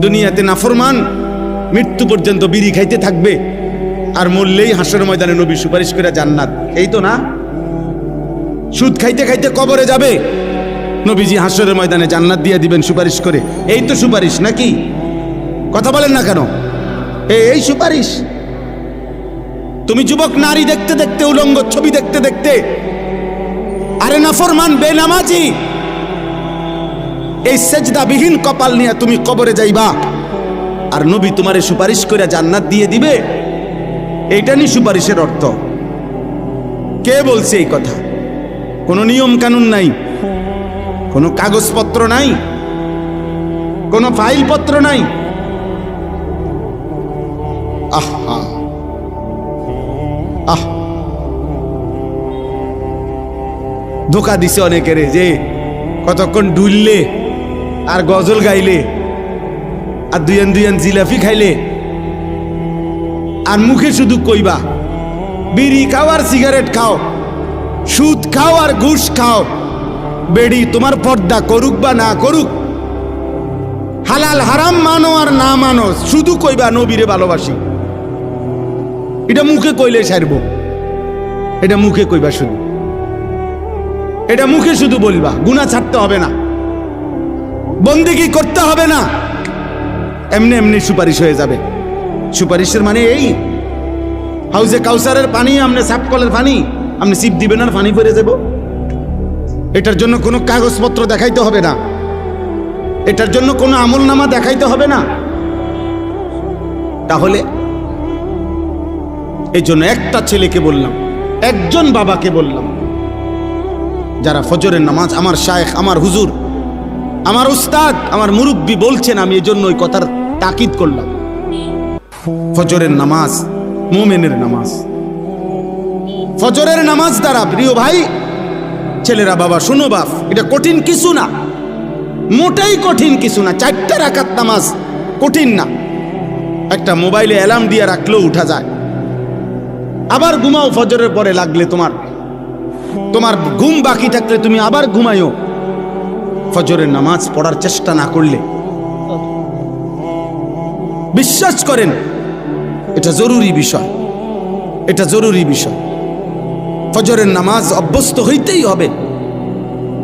দুনিয়াতে নাফরমান মৃত্যু পর্যন্ত বিড়ি খাইতে থাকবে, আর মরলেই হাসরের ময়দানে নবী সুপারিশ করে জান্নাত। এই তো না? সুদ খাইতে খাইতে কবরে যাবে, নবীজি হাসরের ময়দানে জান্নাত দিয়ে দিবেন সুপারিশ করে। এই তো সুপারিশ নাকি? কথা বলেন না কেন? এই সুপারিশ। তুমি যুবক নারী দেখতে দেখতে, উলঙ্গ ছবি দেখতে দেখতে, আরে নাফরমান বেনামাজি, এই সেজদাবিহীন কপাল নিয়ে তুমি কবরে যাইবা, আর নবী তোমারে সুপারিশ করে জান্নাত দিয়ে দিবে। এইটা নি সুপারিশের অর্থ? কে বলছে এই কথা? কোনো নিয়ম কানুন নাই, কোনো কাগজপত্র নাই, কোনো ফাইলপত্র নাই। আহা আহ, ধোকা দিছে অনেকের, যে কতক্ষণ ডুললে আর গজল গাইলে আর দুইয়ান দুইয়ান জিলাপি খাইলে আর মুখে শুধু কইবা বিড়ি খাও আর সিগারেট খাও, সুদ খাও আর ঘুষ খাও, বেড়ি তোমার পর্দা করুক বা না করুক, হালাল হারাম মানো আর না মানো, শুধু কইবা নবীরে ভালোবাসি। এটা মুখে কইলে সারবো, এটা মুখে কইবা শুধু, এটা মুখে শুধু বলবা, গুনাহ ছাড়তে হবে না, বন্দেগী করতে হবে না, এমনি এমনি সুপারিশ হয়ে যাবে। সুপারিশের মানে এই হাউজে কাউসারের পানি, আপনি সাফ কলের পানি আপনি সিপ দিবেন আর পানি পড়ে যাব। এটার জন্য কোনো কাগজপত্র দেখাইতে হবে না, এটার জন্য কোনো আমলনামা দেখাইতে হবে না। তাহলে এই জন্য একটা ছেলেকে বললাম, একজন বাবাকে বললাম, যারা ফজরের নামাজ, আমার শায়েখ, আমার হুজুর, আমার উস্তাদ, আমার মুরব্বী বলছেন, আমি এই জন্য ওই কথার তাকিদ করলাম। ফজরের নামাজ মুমিনের নামাজ, ফজরের নামাজ দ্বারা, প্রিয় ভাই ছেলেরা, বাবা শোনো বাপ, এটা কঠিন কিছু না, মোটেই কঠিন কিছু না। 4টা রাকাত নামাজ কঠিন না, একটা মোবাইলে অ্যালার্ম দিয়ে রাখলেও উঠা যায়। আবার ঘুমাও, ফজরের পরে লাগলে তোমার ঘুম বাকি থাকলে তুমি আবার ঘুমাইও। ফজরের নামাজ পড়ার চেষ্টা না করলে, বিশ্বাস করেন এটা জরুরি বিষয়, এটা জরুরি বিষয়। ফজরের নামাজ অভ্যস্ত হইতেই হবে।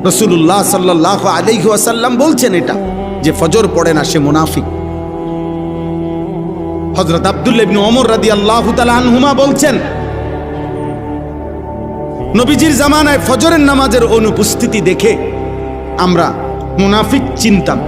রাসূলুল্লাহ সাল্লাল্লাহু আলাইহি ওয়াসাল্লাম বলছেন এটা, যে ফজর পড়ে না সে মুনাফিক। হযরত আব্দুল্লাহ ইবনে ওমর রাদিয়াল্লাহু তাআলা আনহুমা বলছেন, নবীজির জামানায় ফজরের নামাজের অনুপস্থিতি দেখে আমরা মুনাফিক চিনতাম।